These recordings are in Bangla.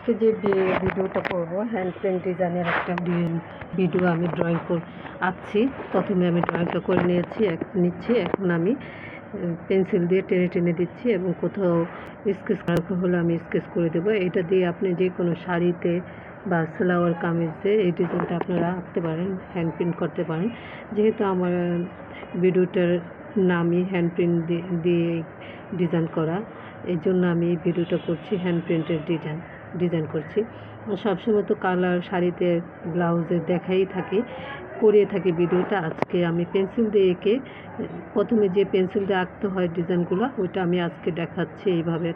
আজকে যে ভিডিওটা করব হ্যান্ড পেন্ট ডিজাইনের একটা ভিডিও আমি ড্রয়িং আঁকছি। প্রথমে আমি ড্রয়িংটা করে নিচ্ছি। এখন আমি পেন্সিল দিয়ে টেনে টেনে দিচ্ছি এবং কোথাও স্কেচ করা হলে আমি স্কেচ করে দেবো। এটা দিয়ে আপনি যে কোনো শাড়িতে বা সালোয়ার কামিজে এই ডিজাইনটা আপনারা আঁকতে পারেন, হ্যান্ড প্রিন্ট করতে পারেন। যেহেতু আমার ভিডিওটার নামই হ্যান্ড প্রিন্ট দিয়ে ডিজাইন করা, এই জন্য আমি এই ভিডিওটা করছি, হ্যান্ড প্রিন্টের ডিজাইন করছি। সবসময় তো কালার শাড়িতে ব্লাউজে করিয়ে থাকি ভিডিওটা। আজকে আমি পেন্সিল দিয়ে এঁকে, প্রথমে যে পেন্সিল দিয়ে আঁকতে হয় ডিজাইনগুলো, ওইটা আমি আজকে দেখাচ্ছি। এইভাবে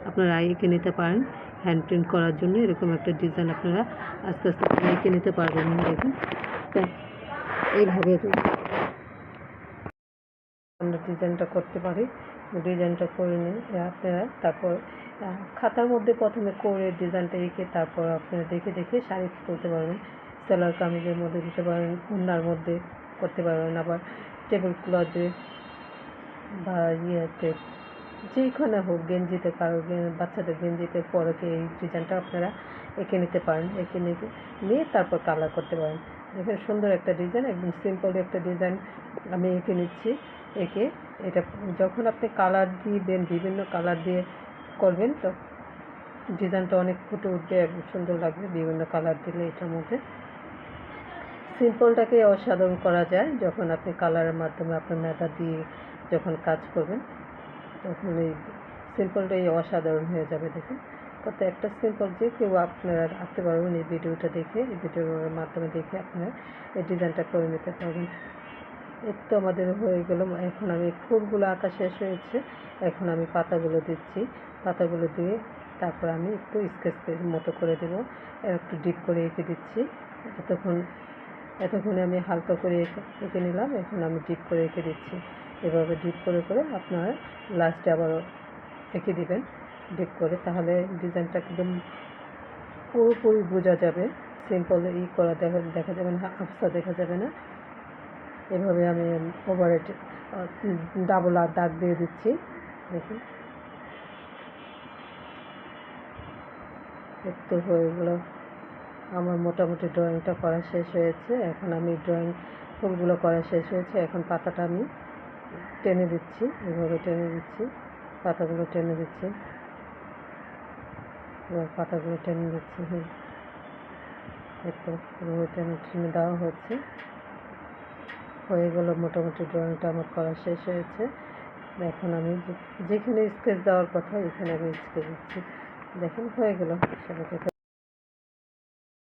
আপনারা এঁকে নিতে পারেন হ্যান্ড প্রিন্ট করার জন্য। এরকম একটা ডিজাইন আপনারা আস্তে আস্তে এঁকে নিতে পারবেন। দেখুন, এইভাবে আমরা ডিজাইনটা করতে পারি। ডিজাইনটা করে নিয়ে আপনারা তারপর খাতার মধ্যে প্রথমে করে ডিজাইনটা এঁকে তারপর আপনারা দেখে দেখে শাড়ি তুলতে পারবেন। সেলার কামিজের মধ্যে দিতে পারেন, ওড়নার মধ্যে করতে পারবেন, আবার টেবিল ক্লথে বা ইয়েতে যেখানে হোক, গেঞ্জিতে, কারো বাচ্চাদের গেঞ্জিতে পরে এই ডিজাইনটা আপনারা এঁকে নিতে পারেন। এঁকে নিয়ে তারপর কালার করতে পারেন। দেখেন, সুন্দর একটা ডিজাইন, একদম সিম্পল একটা ডিজাইন আমি এঁকে নিচ্ছি। এঁকে এটা যখন আপনি কালার দিবেন, বিভিন্ন কালার দিয়ে করবেন, তো ডিজাইনটা অনেক ফুটে উঠবে এবং সুন্দর লাগবে বিভিন্ন কালার দিলে। এটার মধ্যে সিম্পলটাকে অসাধারণ করা যায় যখন আপনি কালারের মাধ্যমে আপনার মেধা দিয়ে যখন কাজ করবেন, তখন এই সিম্পলটাই অসাধারণ হয়ে যাবে। দেখুন, কত একটা সিম্পল যে কেউ আপনারা আঁকতে পারবেন। এই ভিডিওটা দেখে, এই ভিডিওর মাধ্যমে দেখে আপনারা এই ডিজাইনটা করে নিতে পারবেন। এই তো আমাদের হয়ে গেল। এখন আমি ফুলগুলো আঁকা শেষ হয়েছে, এখন আমি পাতাগুলো দিচ্ছি। পাতাগুলো দিয়ে তারপর আমি একটু স্কেচ মতো করে দেবো, একটু ডিপ করে এঁকে দিচ্ছি। এতক্ষণে আমি হালকা করে এঁকে নিলাম, এখন আমি ডিপ করে এঁকে দিচ্ছি। এভাবে ডিপ করে করে আপনারা লাস্টে আবার এঁকে দিবেন ডিপ করে, তাহলে ডিজাইনটা একদম পুরোপুরি বোঝা যাবে। সিম্পল করা দেখা যাবে না, আফসা দেখা যাবে না। এভাবে আমি ওভারে ডাবল দাগ দিয়ে দিচ্ছি। দেখুন, একটু হয়ে গেল। আমার মোটামুটি ড্রয়িংটা করা শেষ হয়েছে। এখন আমি ফুলগুলো করা শেষ হয়েছে। এখন পাতাটা আমি টেনে দিচ্ছি, এভাবে টেনে দিচ্ছি, পাতাগুলো টেনে দিচ্ছি। এবার পাতাগুলো টেনে দিচ্ছি। একটু টেনে দেওয়া হচ্ছে। হয়ে গেল, মোটামুটি ড্রয়িংটা আমার করা শেষ হয়েছে। এখন আমি যেখানে স্কেচ দেওয়ার কথা এখানে আমি স্কেচ দিচ্ছি। দেখুন, হয়ে গেল। সবাইকে